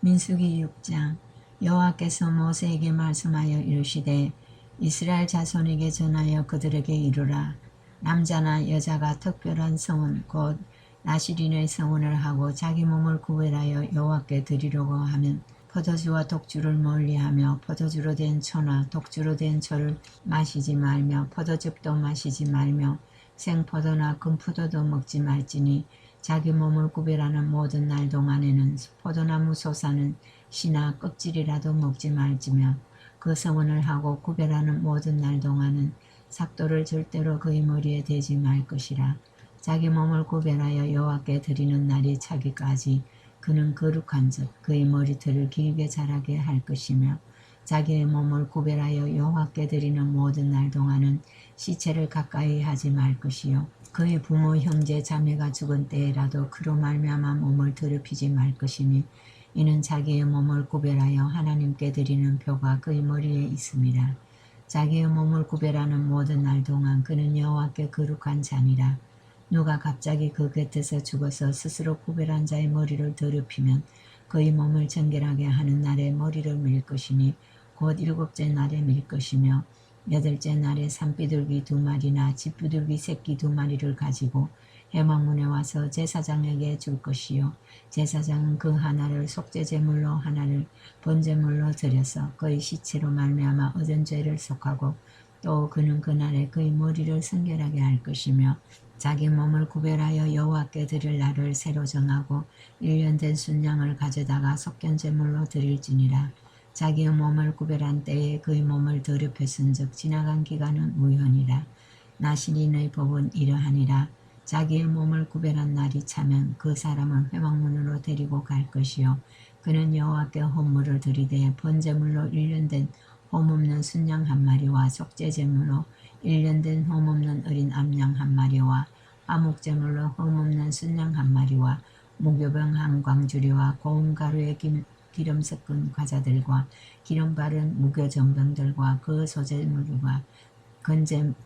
민수기 6장. 여호와께서 모세에게 말씀하여 이르시되 이스라엘 자손에게 전하여 그들에게 이르라. 남자나 여자가 특별한 성은 곧 나시린의 성원을 하고 자기 몸을 구별하여 여호와께 드리려고 하면 포도주와 독주를 멀리하며 포도주로 된 초나 독주로 된 초를 마시지 말며 포도즙도 마시지 말며 생포도나 금포도도 먹지 말지니 자기 몸을 구별하는 모든 날 동안에는 포도나무 솟아는 씨나 껍질이라도 먹지 말지며 그 성원을 하고 구별하는 모든 날 동안은 삭도를 절대로 그의 머리에 대지 말 것이라. 자기 몸을 구별하여 여호와께 드리는 날이 차기까지 그는 거룩한즉 그의 머리털을 길게 자라게 할 것이며 자기의 몸을 구별하여 여호와께 드리는 모든 날 동안은 시체를 가까이 하지 말 것이요 그의 부모 형제 자매가 죽은 때에라도 그로 말미암아 몸을 더럽히지 말 것이니 이는 자기의 몸을 구별하여 하나님께 드리는 표가 그의 머리에 있음이라. 자기의 몸을 구별하는 모든 날 동안 그는 여호와께 거룩한 자니라. 누가 갑자기 그 곁에서 죽어서 스스로 구별한 자의 머리를 더럽히면 그의 몸을 정결하게 하는 날에 머리를 밀 것이니 곧 일곱째 날에 밀 것이며 여덟째 날에 산비둘기 2마리나 집비둘기 새끼 2마리를 가지고 회막문에 와서 제사장에게 줄 것이요 제사장은 그 하나를 속죄제물로 하나를 번제물로 드려서 그의 시체로 말미암아 얻은 죄를 속하고 또 그는 그날에 그의 머리를 성결하게 할 것이며 자기 몸을 구별하여 여호와께 드릴 날을 새로 정하고 1년 된 순양을 가져다가 속견제물로 드릴지니라. 자기의 몸을 구별한 때에 그의 몸을 더럽혔은즉 지나간 기간은 무효니라. 나시린의 법은 이러하니라. 자기의 몸을 구별한 날이 차면 그 사람을 회막문으로 데리고 갈 것이요 그는 여호와께 헌물을 드리되 번제물로 1년 된 홈없는 순양 1마리와 속죄제물로 1년 된 홈없는 어린 암양 1마리와 화목제물로 홈없는 순양 1마리와 무교병 1광주리와 고운 가루에 기름 섞은 과자들과 기름 바른 무교정병들과 그 소제물과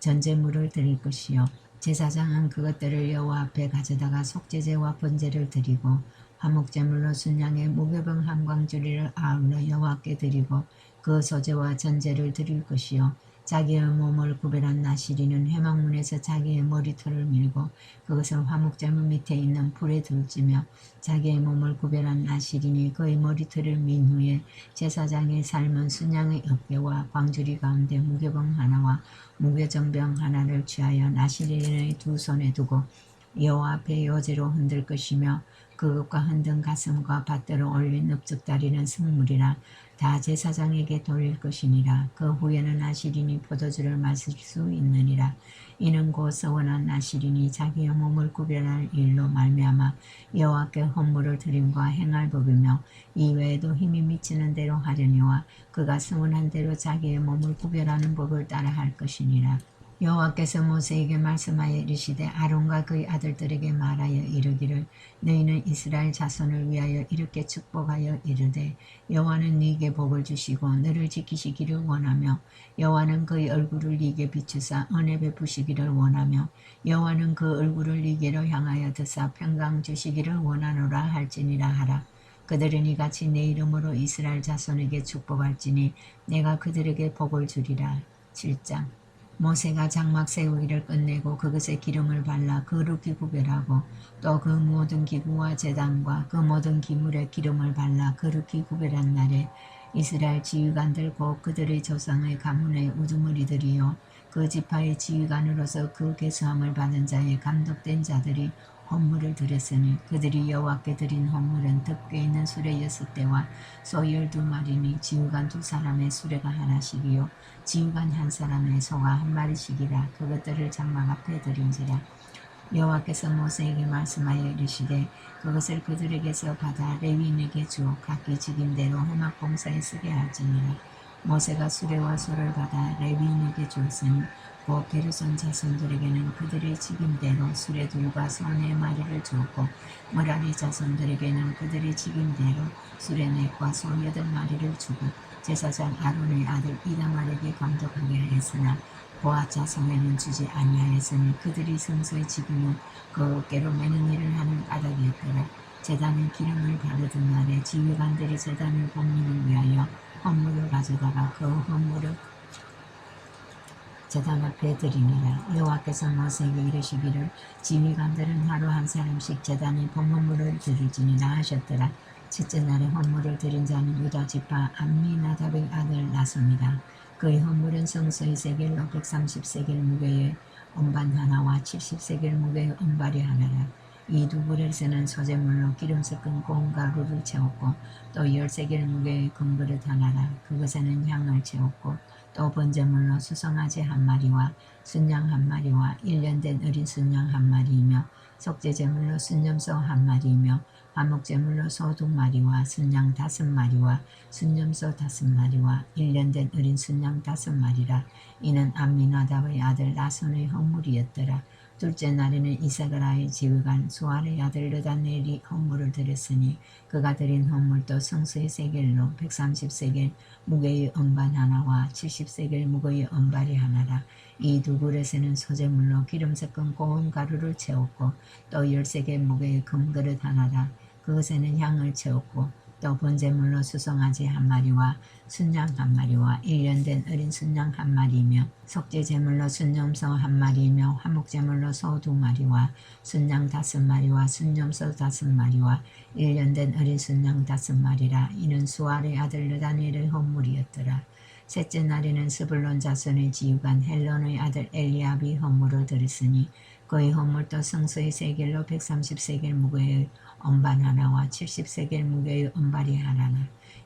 전제물을 드릴 것이요 제사장은 그것들을 여호와 앞에 가져다가 속죄제와 번제를 드리고 화목제물로 순양의 무교병 1광주리를 아울러 여호와께 드리고 그 소제와 전제를 드릴 것이요 자기의 몸을 구별한 나시린은 회막문에서 자기의 머리털을 밀고 그것을 화목제물 밑에 있는 불에 둘지며 자기의 몸을 구별한 나시린이 그의 머리털을 민 후에 제사장이 삶은 순양의 어깨와 광주리 가운데 무교병 하나와 무교정병 하나를 취하여 나시린의 2손에 두고 여호와 앞에 요제로 흔들 것이며 그것과 흔든 가슴과 밭대로 올린 넓적다리는 성물이라 다 제사장에게 돌릴 것이니라. 그 후에는 나시린이 포도주를 마실 수 있느니라. 이는 곧 서원한 나시린이 자기의 몸을 구별할 일로 말미암아 여호와께 헌물을 드림과 행할 법이며 이외에도 힘이 미치는 대로 하려니와 그가 서원한 대로 자기의 몸을 구별하는 법을 따라 할 것이니라. 여호와께서 모세에게 말씀하여 이르시되 아론과 그의 아들들에게 말하여 이르기를 너희는 이스라엘 자손을 위하여 이렇게 축복하여 이르되 여호와는 네게 복을 주시고 너를 지키시기를 원하며 여호와는 그의 얼굴을 네게 비추사 은혜 베푸시기를 원하며 여호와는 그 얼굴을 네게로 향하여 드사 평강 주시기를 원하노라 할지니라 하라. 그들은 이같이 내 이름으로 이스라엘 자손에게 축복할지니 내가 그들에게 복을 주리라. 7장. 모세가 장막 세우기를 끝내고 그것에 기름을 발라 거룩히 구별하고 또 그 모든 기구와 제단과 그 모든 기물에 기름을 발라 거룩히 구별한 날에 이스라엘 지휘관들 곧 그들의 조상의 가문의 우두머리들이요 그 지파의 지휘관으로서 그 계수함을 받은 자의 감독된 자들이 헌물을 드렸으니 그들이 여호와께 드린 헌물은 덮개 있는 수레 6대와 소 12마리니 지휘관 2사람의 수레가 하나씩이요 지휘관 1사람의 소가 1마리씩이라. 그것들을 장막 앞에 드린지라. 여호와께서 모세에게 말씀하여 이르시되 그것을 그들에게서 받아 레위인에게 주어 각기 직임대로 회막 봉사에 쓰게 할지니라. 모세가 수레와 소를 받아 레위인에게 주었으니 곧 게르손 자손들에게는 그들의 직임대로 수레 2과 소 4마리를 주었고 므라리 자손들에게는 그들의 직임대로 수레 4과 소 8마리를 주고 제사장 아론의 아들 이다말에게 감독하게 하였으나 고앗 자손에는 주지 아니하였으니 그들이 성소의 직임은 그 어깨로 매는 일을 하는 까닭이었더라. 제단에 기름을 바르던 날에 지휘관들이 제단을 봅리기 위하여 헌물을 가져다가 그 헌물을 제단 앞에 드리니라. 여호와께서 모세에게 이르시기를 지휘관들은 하루 한 사람씩 제단에 번문물을 드릴지니라 하셨더라. 첫째 날에 헌물을 드린 자는 유다 지파 암미나답의 아들 나손이다. 그의 헌물은 성소의 세겔로 130세겔 무게의 음반 하나와 70세겔 무게의 음발이 하나라. 이 두 그릇에는 소재물로 기름 섞은 고운 가루를 채웠고 또 10세겔 무게의 금그릇 하나라. 그것에는 향을 채웠고 또 번제물로 수송아지 한 마리와 순양 한 마리와 1년 된 어린 순양 한 마리이며 속죄제물로 순염소 한 마리이며 화목제물로 소 2마리와 순양 5마리와 순염소 5마리와 1년 된 어린 순양 5마리라. 이는 암미나답의 아들 나손의 헌물이었더라. 둘째 날에는 이사가라의 지휘관 수알의 아들 르다넬이 헌물을 드렸으니 그가 드린 헌물도 성소의 세겔로 130세겔 무게의 음반 하나와 70세겔 무게의 음발이 하나라. 이 두 그릇에는 소재물로 기름 섞은 고운 가루를 채웠고 또 10세겔 무게의 금그릇 하나라. 그것에는 향을 채웠고 또 번제물로 수송아지 한 마리와 순양 한 마리와 1년 된 어린 순양 한 마리이며 속죄제물로 순염소 한 마리이며 화목제물로 소 2마리와 순양 5마리와 순염소 5마리와 1년 된 어린 순양 5마리라. 이는 수알의 아들 르다넬의 헌물이었더라. 셋째 날에는 스불론 자손의 지휘관 헬론의 아들 엘리압이 헌물을 드렸으니 그의 헌물도 성소의 세겔로 130세겔 무게의 음반 하나와 70세겔 무게의 음발이 하나라.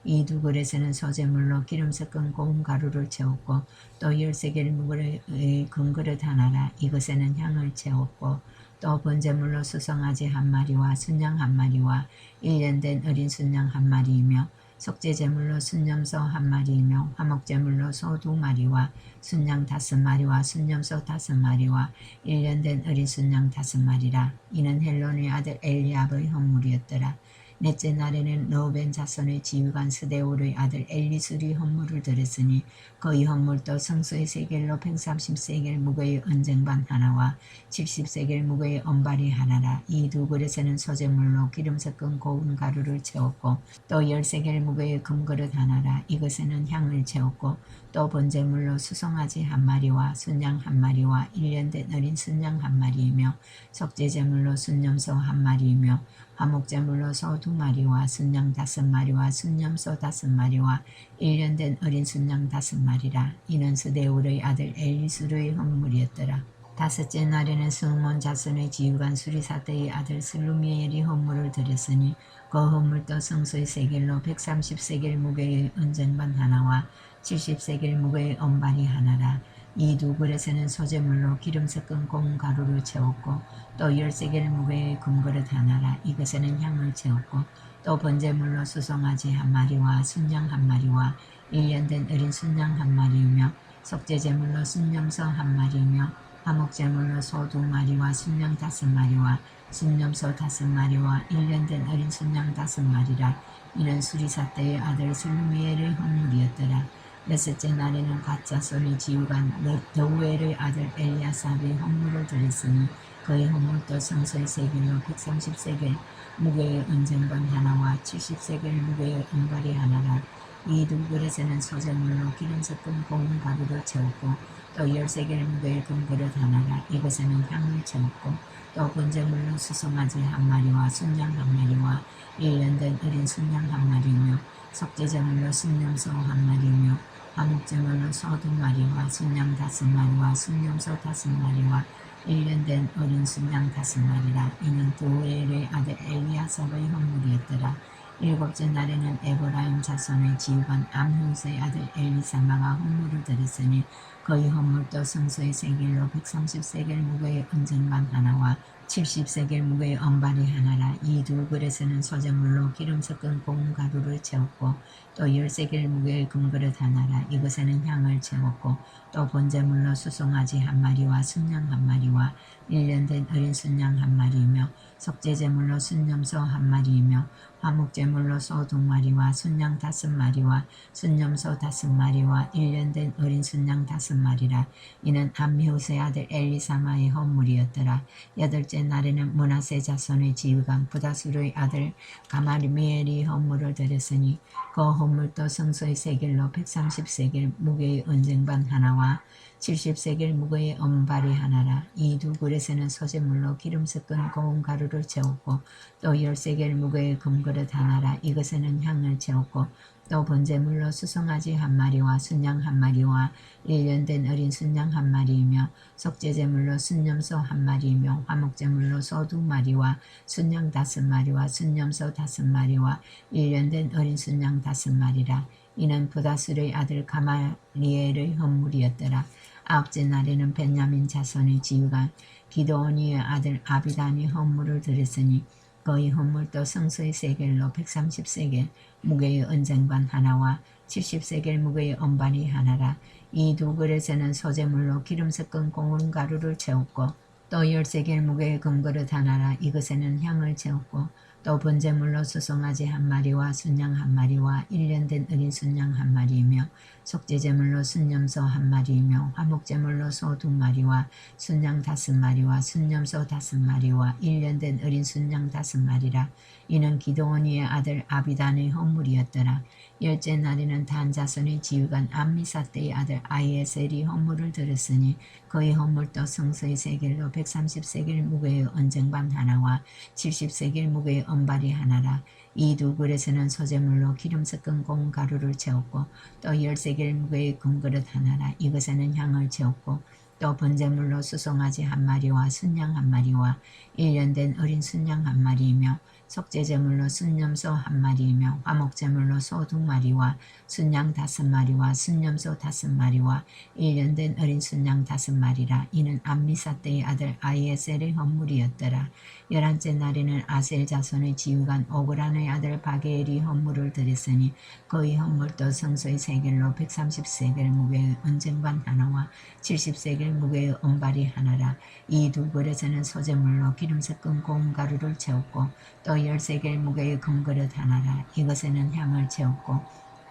이 두 그릇에는 소재물로 기름 섞은 고운 가루를 채웠고 또 10세겔 무게의 금그릇 하나라. 이것에는 향을 채웠고 또 번제물로 수송아지 한 마리와 순양 한 마리와 1년 된 어린 순양 한 마리이며 속죄제물로 순염소 한 마리이며 화목제물로 소 2마리와 순양 5마리와 순염소 5마리와 1년 된 어린 순양 5마리라. 이는 헬론의 아들 엘리압의 헌물이었더라. 넷째 날에는 르우벤 자손의 지휘관 스데울의 아들 엘리술이 헌물을 드렸으니 그의 헌물도 성소의 세겔로 130세겔 무게의 은쟁반 하나와 70세겔 무게의 음발이 하나라. 이 두 그릇에는 소재물로 기름 섞은 고운 가루를 채웠고 또 10세겔 무게의 금그릇 하나라. 이것에는 향을 채웠고 또 번제물로 수송아지 한 마리와 순양 한 마리와 1년 된 어린 순양 한 마리이며 속죄제물로 순염소 한 마리이며 화목제물로 소 2마리와 순양 5마리와 순염소 5마리와 1년 된 어린 순양 5마리라. 이는 스데울의 아들 엘리수르의 헌물이었더라. 다섯째 날에는 스므몬 자손의 지휘관 수리사대의 아들 슬루미엘이 헌물을 드렸으니 그 헌물도 성소의 세겔로 130세겔 무게의 은쟁반 하나와 70세겔 무게의 음반이 하나라. 이 두 그릇에는 소재물로 기름 섞은 고운 가루를 채웠고 또 10세겔 무게의 금그릇 하나라. 이것에는 향을 채웠고 또 번제물로 수송아지 한 마리와 순양 한 마리와 1년 된 어린 순양 한 마리이며 속죄제물로 순염소 한 마리이며 화목제물로 소 2마리와 순양 5마리와 순염소 5마리와 1년 된 어린 순양 5마리라. 이는 수리사대의 아들 슬루미엘의 헌물이었더라. 여섯째 날에는 갓자손의 지휘관 더우엘의 아들 엘리아삽이 헌물을 드렸으니 그의 헌물도 성소의 세겔로 130세겔 무게의 은쟁반 하나와 70세겔 무게의 은발이 하나라. 이 두 그릇에는 소재물로 기름 섞은 고운 가루를 채웠고 또 10세겔 무게의 금그릇 하나라. 이것에는 향을 채웠고 또 번제물로 수송아지 한 마리와 순양 한 마리와 1년 된 어린 순양 한 마리이며 속죄제물로 순염소 한 마리이며 화목제물로 소 2마리와 순양 5마리와 순염소 5마리와 1년 된 어린 순양 5마리라. 이는 도엘의 아들 엘리아삽의 헌물이었더라. 일곱째 날에는 에브라임 자손의 지휘관 암훈스의 아들 엘리사마가 헌물을 드렸으니 그의 헌물도 성소의 세겔로 130세겔 무게의 은쟁반 하나와 70세겔 무게의 음발이 하나라. 이 두 그릇에는 소재물로 기름 섞은 고운 가루를 채웠고 또 10세겔 무게의 금그릇 하나라. 이것에는 향을 채웠고 또 번제물로 수송아지 한 마리와 순양 한 마리와 1년 된 어린 순양 한 마리이며 속죄제물로 순염소 한 마리이며 화목제물로 소 2마리와 순양 5마리와 순염소 5마리와 1년 된 어린 순양 5마리라. 이는 암미후스의 아들 엘리사마의 헌물이었더라. 여덟째 날에는 므낫세 자손의 지휘관 부다술의 아들 가마리미엘이 헌물을 드렸으니 그 헌물도 성소의 세겔로 130세겔 무게의 은쟁반 하나와 70세겔 무게의 은발이 하나라. 이 두 그릇에는 소재물로 기름 섞은 고운 가루를 채웠고 또 10세겔 무게의 금그릇 하나라. 이것에는 향을 채웠고 또 번제물로 수송아지 한 마리와 순양 한 마리와 1년 된 어린 순양 한 마리이며 속죄제물로 순염소 한 마리이며 화목제물로 소 2마리와 순양 5마리와 순염소 5마리와 1년 된 어린 순양 5마리라. 이는 부다술의 아들 가말리엘의 헌물이었더라. 아홉째 날에는 벤야민 자손의 지휘관 기드오니의 아들 아비단이 헌물을 드렸으니 그의 헌물도 성소의 세겔로 130세겔 무게의 은쟁반 하나와 70세겔 무게의 은반이 하나라. 이 두 그릇에는 소재물로 기름 섞은 고운 가루를 채웠고 또 10세겔 무게의 금그릇 하나라. 이것에는 향을 채웠고 또 번제물로 수송아지 한 마리와 순양 한 마리와 1년 된 어린 순양 한 마리이며 속죄제물로 순염소 한 마리이며 화목제물로 소 2마리와 순양 5마리와 순염소 5마리와 1년 된 어린 순양 5마리라. 이는 기드오니의 아들 아비단의 헌물이었더라. 10째 날에는 단 자손의 지휘관 암미사떼의 아들 아이에셀이 헌물을 드렸으니 그의 헌물도 성소의 세겔로 130세겔 무게의 언쟁반 하나와 70세겔 무게의 은발이 하나라. 이 두 그릇에는 소재물로 기름 섞은 고운 가루를 채웠고 또 10세겔 무게의 금그릇 하나라. 이것에는 향을 채웠고 또 번제물로 수송아지 한 마리와 순양 한 마리와 1년 된 어린 순양 한 마리이며 속죄제물로 순염소 한 마리이며 화목제물로 소 2마리와 순양 5마리와 순염소 5마리와 1년 된 어린 순양 5마리라. 이는 암미사떼의 아들 아이에셀의 헌물이었더라. 11째 날에는 아셀 자손의 지휘관 오그란의 아들 바게엘이 헌물을 드렸으니 그의 헌물도 성소의 세겔로 130세겔 무게의 은쟁반 하나와 70세겔 무게의 은발이 하나라. 이 두 그릇에는 소재물로 기름 섞은 고운 가루를 채웠고 또 10세겔 무게의 금그릇 하나라. 이것에는 향을 채웠고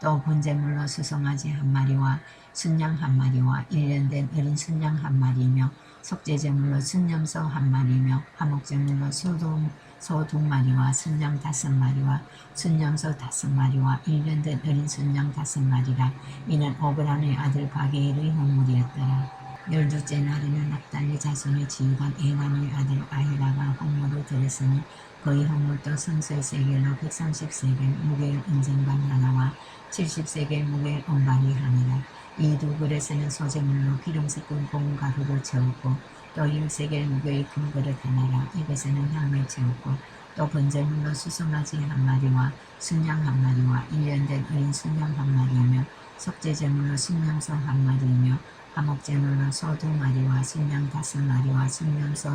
또 번제물로 수송아지 한 마리와 순양 한 마리와 1년 된 어린 순양 한 마리이며 속죄제물로 순염소 한 마리이며 화목제물로 소 2마리와 순양 5마리와 순염소 5마리와 1년 된 어린 순양 5마리라. 이는 오그란의 아들 바게엘의 헌물이었더라. 12째 날에는 납달리 자손의 지휘관 에난의 아들 아히라가 헌물을 드렸으니 그의 헌물도 성소의 세겔로 130세겔 무게의 은쟁반 하나와 70세겔 무게의 은발이 하나라. 이 두 그릇에는 소재물로 기름 섞은 고운 가루를 채웠고 또 10세겔 무게의 금그릇 하나라. 이것에는 향을 채웠고 또 번제물로 수송아지 한 마리와 순양 한 마리와 1년 된 어린 순양 한 마리이며 속죄제물로 순염소 한 마리이며 화목제물로 소 2마리와 순양 5마리와 순염소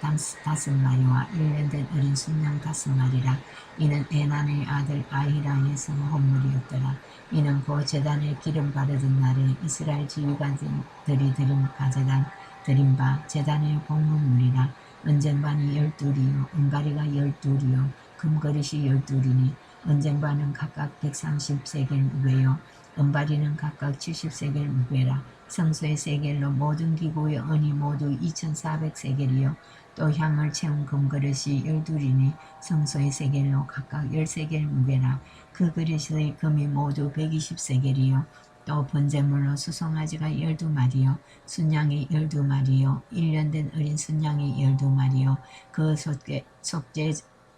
5마리와 1년 된 어린 순양 5마리라. 이는 에난의 아들 아히라에서 헌물이었더라. 이는 그 제단에 기름 바르던 날에 이스라엘 지휘관들이 드린 가제단 드린 바 제단의 봉헌물이라. 은쟁반이 12이요 은가리가 12이요 금그릇이 12이니 은쟁반은 각각 130세겔 무게요 은바리는 각각 70세겔 무게라. 성소의 세겔로 모든 기구의 은이 모두 2400세겔이요 또 향을 채운 금그릇이 12이니 성소의 세겔로 각각 10세겔 무게라. 그 그릇의 금이 모두 120세겔이요 또 번제물로 수송아지가 12마리요 순양이 12마리요 1년 된 어린 순양이 12마리요 그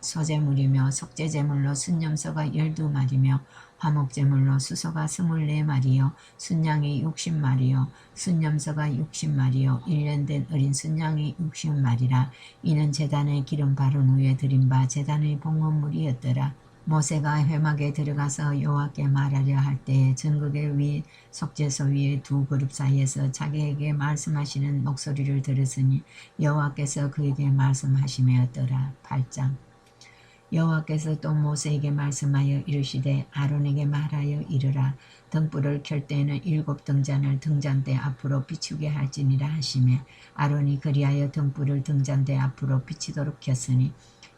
소재물이며 속죄제물로 순염소가 12마리며 화목제물로 수소가 24마리요 순양이 60마리요 순염소가 60마리요 1년 된 어린 순양이 60마리라. 이는 제단에 기름 바른 후에 드린 바 제단의 봉헌물이었더라. 모세가 회막에 들어가서 여호와께 말하려 할 때에 전극의 위 속죄소 위에 두 그룹 사이에서 자기에게 말씀하시는 목소리를 들었으니 여호와께서 그에게 말씀하시며였더라. 8장. 여호와께서 또 모세에게 말씀하여 이르시되 아론에게 말하여 이르라. 등불을 켤 때에는 7 등잔을 등잔대 앞으로 비추게 할지니라 하시매 아론이 그리하여 등불을 등잔대 앞으로 비치도록 켰으니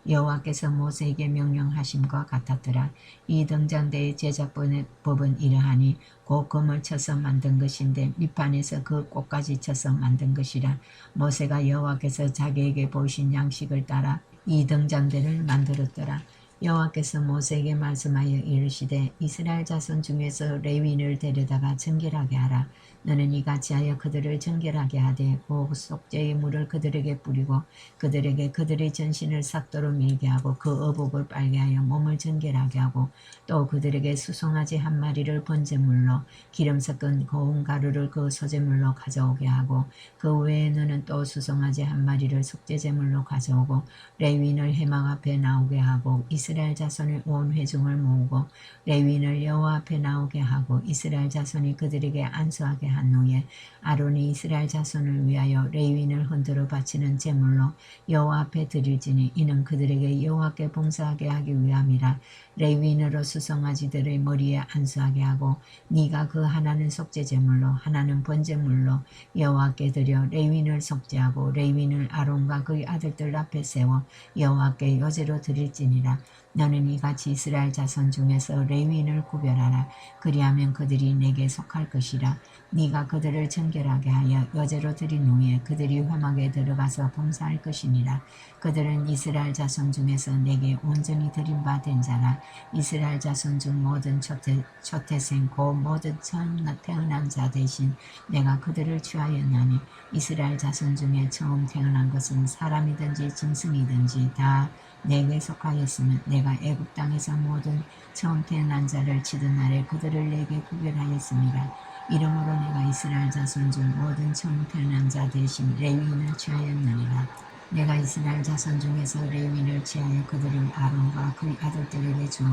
여호와께서 모세에게 명령하심과 같았더라. 이 등잔대의 제작법은 이러하니 곧 금을 쳐서 만든 것인데 밑판에서 그 꽃까지 쳐서 만든 것이라. 모세가 여호와께서 자기에게 보이신 양식을 따라 이 등잔대를 만들었더라. 여호와께서 모세에게 말씀하여 이르시되 이스라엘 자손 중에서 레위인을 데려다가 정결하게 하라. 너는 이같이 하여 그들을 정결하게 하되 그 속죄의 물을 그들에게 뿌리고 그들에게 그들의 전신을 삭도로 밀게 하고 그 어복을 빨게 하여 몸을 정결하게 하고 또 그들에게 수송아지 한 마리를 번제물로 기름 섞은 고운 가루를 그 소제물로 가져오게 하고 그 외에 너는 또 수송아지 한 마리를 속죄제물로 가져오고 레위인을 회막 앞에 나오게 하고 이스라엘 자손의 온 회중을 모으고 레위인을 여호와 앞에 나오게 하고 이스라엘 자손이 그들에게 안수하게 한 후에 아론이 이스라엘 자손을 위하여 레위인을 흔들어 바치는 제물로 여호와 앞에 드릴지니 이는 그들에게 여호와께 봉사하게 하기 위함이라. 레위인으로 수송아지들의 머리에 안수하게 하고 네가 그 하나는 속죄제물로 하나는 번제물로 여호와께 드려 레위인을 속죄하고 레위인을 아론과 그의 아들들 앞에 세워 여호와께 요제로 드릴지니라. 너는 이같이 이스라엘 자손 중에서 레위인을 구별하라. 그리하면 그들이 내게 속할 것이라. 네가 그들을 정결하게 하여 여제로 드린 후에 그들이 회막에 들어가서 봉사할 것이니라. 그들은 이스라엘 자손 중에서 내게 온전히 드린 바 된 자라. 이스라엘 자손 중 모든 초태생 곧 모든 처음 태어난 자 대신 내가 그들을 취하였나니 이스라엘 자손 중에 처음 태어난 것은 사람이든지 짐승이든지 다 내게 속하였으면 내가 애굽 땅에서 모든 처음 태어난 자를 치던 날에 그들을 내게 구별하였습니다. 이러므로 내가 이스라엘 자손 중 모든 처음 태어난 자 대신 레위인을 취하였느니라. 내가 이스라엘 자손 중에서 레위인을 취하여 그들을 아론과 그의 아들들에게 주어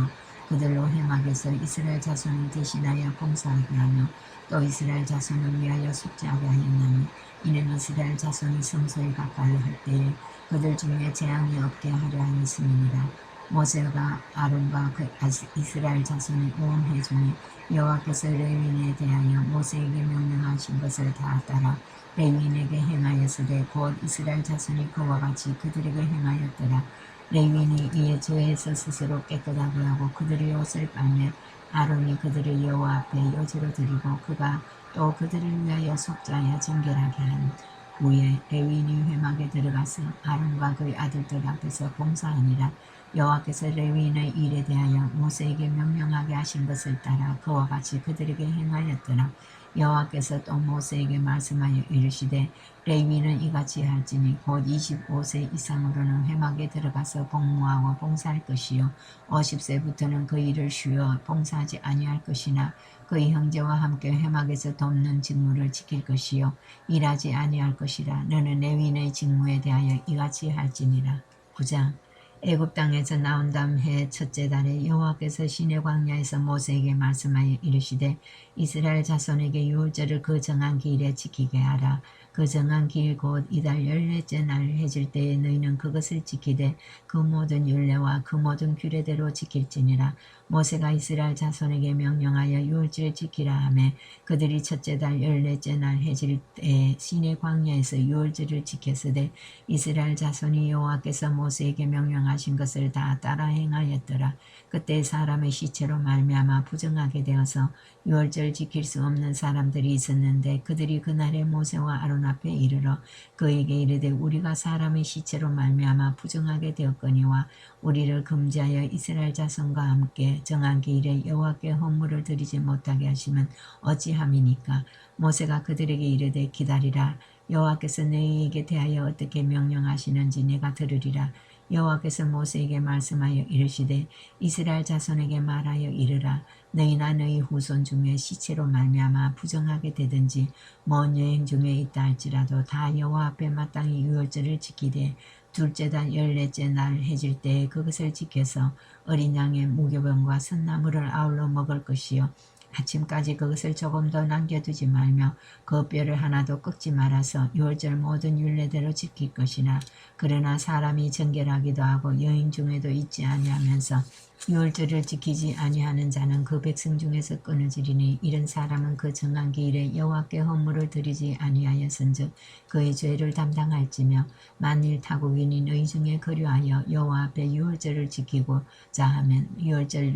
그들로 회막에서 이스라엘 자손을 대신하여 봉사하게 하며 또 이스라엘 자손을 위하여 속죄하게 하였나니 이는 이스라엘 자손이 성소에 가까이 할 때에 그들 중에 재앙이 없게 하려 하였음이니라. 모세가 아론과 그 이스라엘 자손의 온 회중이 여호와께서 레위인에 대하여 모세에게 명령하신 것을 다 따라 레위인에게 행하였으되 곧 이스라엘 자손이 그와 같이 그들에게 행하였더라. 레위인이 이에 죄에서 스스로 깨끗하게 하고 그들의 옷을 빨매 아론이 그들을 여호와 앞에 요제로 드리고 그가 또 그들을 위하여 속죄하여 정결하게 한 후에 레위인이 회막에 들어가서 아론과 그의 아들들 앞에서 봉사하니라. 여호와께서 레위인의 일에 대하여 모세에게 명령하게 하신 것을 따라 그와 같이 그들에게 행하였더라. 여호와께서 또 모세에게 말씀하여 이르시되 레위인은 이같이 할지니 곧 25세 이상으로는 회막에 들어가서 복무하고 봉사할 것이요 50세부터는 그 일을 쉬어 봉사하지 아니할 것이나 그의 형제와 함께 회막에서 돕는 직무를 지킬 것이요 일하지 아니할 것이라. 너는 레위인의 직무에 대하여 이같이 할지니라. 9장 애굽 땅에서 나온 다음 해 첫째 달에 여호와께서 시내 광야에서 모세에게 말씀하여 이르시되 이스라엘 자손에게 유월절을 그 정한 기일에 지키게 하라. 그 정한 기일 곧 이달 14째 날 해질 때에 너희는 그것을 지키되 그 모든 율례와 그 모든 규례대로 지킬지니라. 모세가 이스라엘 자손에게 명령하여 유월절을 지키라 하며 그들이 첫째 달 14째 날 해질 때에 시내 광야에서 유월절을 지켰으되 이스라엘 자손이 여호와께서 모세에게 명령하신 것을 다 따라 행하였더라. 그때 사람의 시체로 말미암아 부정하게 되어서 유월절 지킬 수 없는 사람들이 있었는데 그들이 그날에 모세와 아론 앞에 이르러 그에게 이르되 우리가 사람의 시체로 말미암아 부정하게 되었거니와 우리를 금지하여 이스라엘 자손과 함께 정한 기일에 여호와께 헌물을 드리지 못하게 하시면 어찌함이니까. 모세가 그들에게 이르되 기다리라. 여호와께서 너희에게 대하여 어떻게 명령하시는지 내가 들으리라. 여호와께서 모세에게 말씀하여 이르시되 이스라엘 자손에게 말하여 이르라. 너희나 너희 후손 중에 시체로 말미암아 부정하게 되든지 먼 여행 중에 있다 할지라도 다 여호와 앞에 마땅히 유월절을 지키되 둘째 달 14째 날 해질 때에 그것을 지켜서 어린 양의 무교병과 선나물을 아울러 먹을 것이요 아침까지 그것을 조금 더 남겨두지 말며 그 뼈를 하나도 꺾지 말아서 유월절 모든 율례대로 지킬 것이나 그러나 사람이 정결하기도 하고 여행 중에도 잊지 아니하면서 유월절을 지키지 아니하는 자는 그 백성 중에서 끊어지리니 이런 사람은 그 정한 기일에 여호와께 헌물을 드리지 아니하였은즉 그의 죄를 담당할지며 만일 타국인이 너희 중에 거류하여 여호와 앞에 유월절을 지키고자 하면 유월절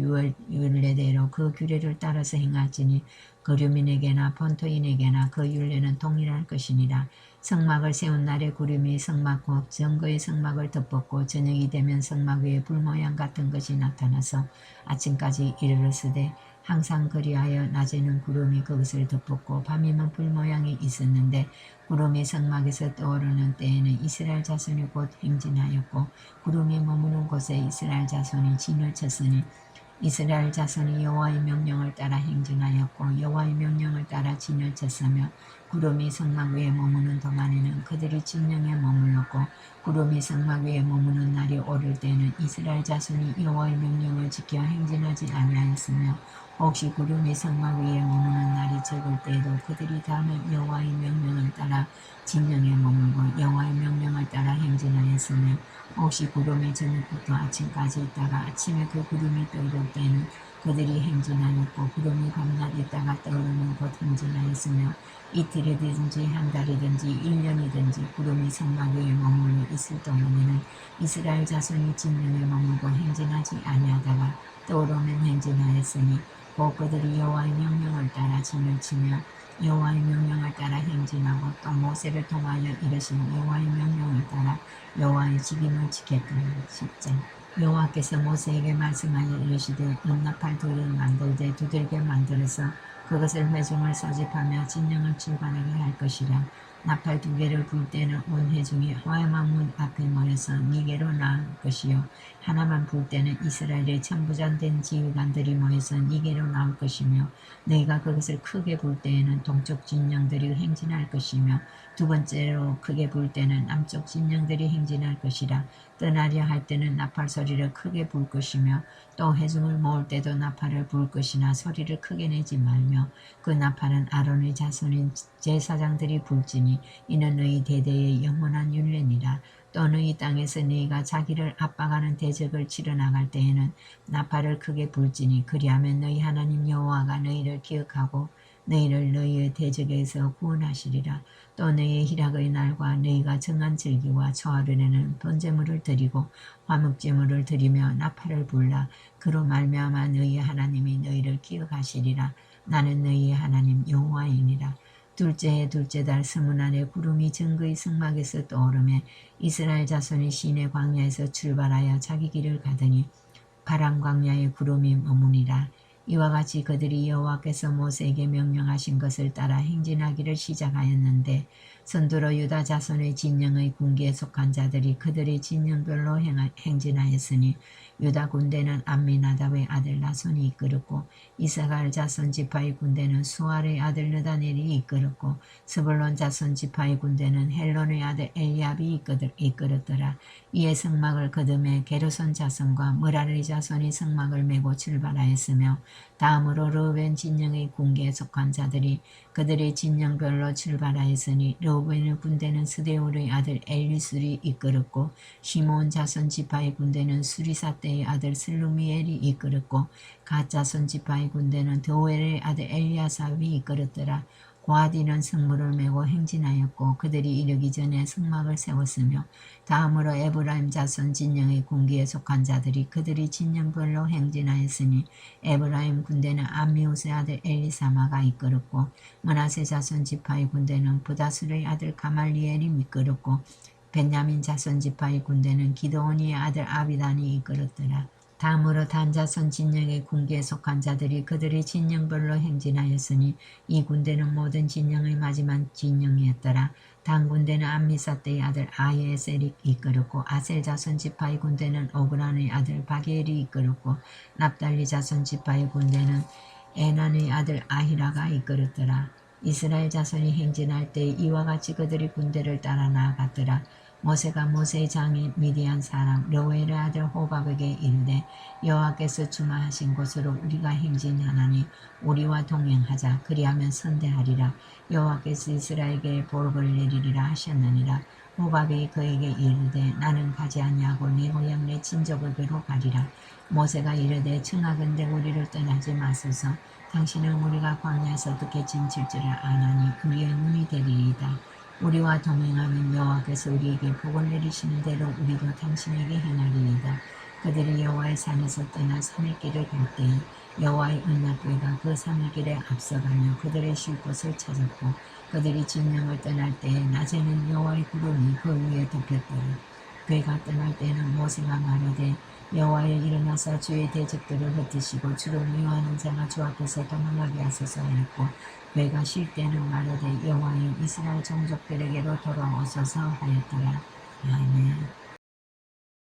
율례대로 그 규례를 따라서 행할지니 거류민에게나 본토인에게나 그 율례는 동일할 것이니라. 성막을 세운 날에 구름이 성막 곧 정거의 성막을 덮었고 저녁이 되면 성막 위에 불모양 같은 것이 나타나서 아침까지 이르렀으되 항상 그리하여 낮에는 구름이 그것을 덮었고 밤이면 불모양이 있었는데 구름이 성막에서 떠오르는 때에는 이스라엘 자손이 곧 행진하였고 구름이 머무는 곳에 이스라엘 자손이 진을 쳤으니 이스라엘 자손이 여호와의 명령을 따라 행진하였고 여호와의 명령을 따라 진을 쳤으며 구름이 성막 위에 머무는 동안에는 그들이 진영에 머물렀고 구름이 성막 위에 머무는 날이 오를 때에는 이스라엘 자손이 여호와의 명령을 지켜 행진하지 아니하였으며 혹시 구름이 성막 위에 머무는 날이 적을 때에도 그들이 다음에 여호와의 명령을 따라 진영에 머물고 여호와의 명령을 따라 행진하였으며 혹시 구름이 저녁부터 아침까지 있다가 아침에 그 구름이 떠오를 때에는 그들이 행진하였고 구름이 밤낮 있다가 떠오르면 곧 행진하였으며 이틀이든지 한 달이든지 1년이든지 구름이 성막 위에 머물러 있을 동안에는 이스라엘 자손이 진영에 머물고 행진하지 아니하다가 떠오르면 행진하였으니 곧 그들이 여호와의 명령을 따라 진을 치며 여호와의 명령을 따라 행진하고 또 모세를 통하여 이르신 여호와의 명령을 따라 여호와의 직임을 지켰더라. 10장 여호와께서 모세에게 말씀하여 이르시되 은나팔 둘을 만들되 두들겨 만들어서 그것을 회중을 소집하며 진영을 출발하게 할 것이라. 나팔 2개를 불 때는 온 회중이 화해만 문 앞에 모여서 2개로 나을 것이요 하나만 불 때는 이스라엘의 천부장된 지휘관들이 모여서 2개로 나올 것이며 너희가 그것을 크게 불 때에는 동쪽 진영들이 행진할 것이며 두 번째로 크게 불 때는 남쪽 진영들이 행진할 것이라. 떠나려 할 때는 나팔 소리를 크게 불 것이며 또 회중을 모을 때도 나팔을 불 것이나 소리를 크게 내지 말며 그 나팔은 아론의 자손인 제사장들이 불지니 이는 너희 대대의 영원한 율례니라. 또 너희 땅에서 너희가 자기를 압박하는 대적을 치러 나갈 때에는 나팔을 크게 불지니 그리하면 너희 하나님 여호와가 너희를 기억하고 너희를 너희의 대적에서 구원하시리라. 또 너희의 희락의 날과 너희가 정한 절기와 초하루에는 번제물을 드리고 화목제물을 드리며 나팔을 불라. 그로 말미암아 너희 하나님이 너희를 기억하시리라. 나는 너희의 하나님 여호와이니라. 둘째의 둘째 달 스무날에 구름이 정거의 성막에서 떠오르매 이스라엘 자손이 시내 광야에서 출발하여 자기 길을 가더니 파란 광야에 구름이 머무니라. 이와 같이 그들이 여호와께서 모세에게 명령하신 것을 따라 행진하기를 시작하였는데 선두로 유다 자손의 진영의 군기에 속한 자들이 그들의 진영별로 행진하였으니 유다 군대는 암미나답의 아들 나손이 이끌었고 이사갈 자손 지파의 군대는 수알의 아들 느다넬이 이끌었고 스불론 자손 지파의 군대는 헬론의 아들 엘리압이 이끌었더라. 이에 성막을 거듭해 게르손 자손과 므라리 자손이 성막을 메고 출발하였으며 다음으로 르우벤 진영의 군기에 속한 자들이 그들의 진영별로 출발하였으니 르우벤의 군대는 스데울의 아들 엘리술이 이끌었고 시몬 자손 지파의 군대는 수리사떼의 아들 슬루미엘이 이끌었고 갓 자손 지파의 군대는 드오엘의 아들 엘리아삽이 이끌었더라. 고아디는 성물을 메고 행진하였고 그들이 이르기 전에 성막을 세웠으며 다음으로 에브라임 자손 진영의 군기에 속한 자들이 그들이 진영별로 행진하였으니 에브라임 군대는 암미우스의 아들 엘리사마가 이끌었고 므낫세 자손 지파의 군대는 부다술의 아들 가말리엘이 이끌었고 벤야민 자손 지파의 군대는 기드온이의 아들 아비단이 이끌었더라. 다음으로 단 자손 진영의 군기에 속한 자들이 그들의 진영별로 행진하였으니 이 군대는 모든 진영의 마지막 진영이었더라. 단 군대는 암미사떼의 아들 아예셀이 이끌었고 아셀 자손 지파의 군대는 오그란의 아들 바게엘이 이끌었고 납달리 자손 지파의 군대는 에난의 아들 아히라가 이끌었더라. 이스라엘 자손이 행진할 때 이와 같이 그들이 군대를 따라 나아갔더라. 모세가 모세의 장인 미디안 사람 르웨일의 아들 호밥에게 이르되 여호와께서 주마하신 곳으로 우리가 행진하나니 우리와 동행하자. 그리하면 선대하리라. 여호와께서 이스라엘에게 보복을 내리리라 하셨느니라. 호밥이 그에게 이르되 나는 가지 아니하고 내 고향 내 친족에게로 가리라. 모세가 이르되 청하건대 우리를 떠나지 마소서. 당신은 우리가 광야에서 어떻게 짐칠 줄을 아나니 우리의 눈이 되리이다. 우리와 동행하는 여호와께서 우리에게 복을 내리시는 대로 우리도 당신에게 행하리이다. 그들이 여호와의 산에서 떠나 산의 길을 갈 때에 여호와의 언약궤가 그 산의 길에 앞서가며 그들의 쉴 곳을 찾았고 그들이 진영을 떠날 때에 낮에는 여호와의 구름이 그 위에 덮였더라. 궤가 떠날 때에는 모세가 말하되 여호와여 일어나사 주의 대적들을 흩으시고 주를 미워하는 자가 주 앞에서 도망하게 하소서 하였고 궤가 쉴 때는 말하되 여호와여 이스라엘 종족들에게로 돌아오소서 하였더라. 아멘.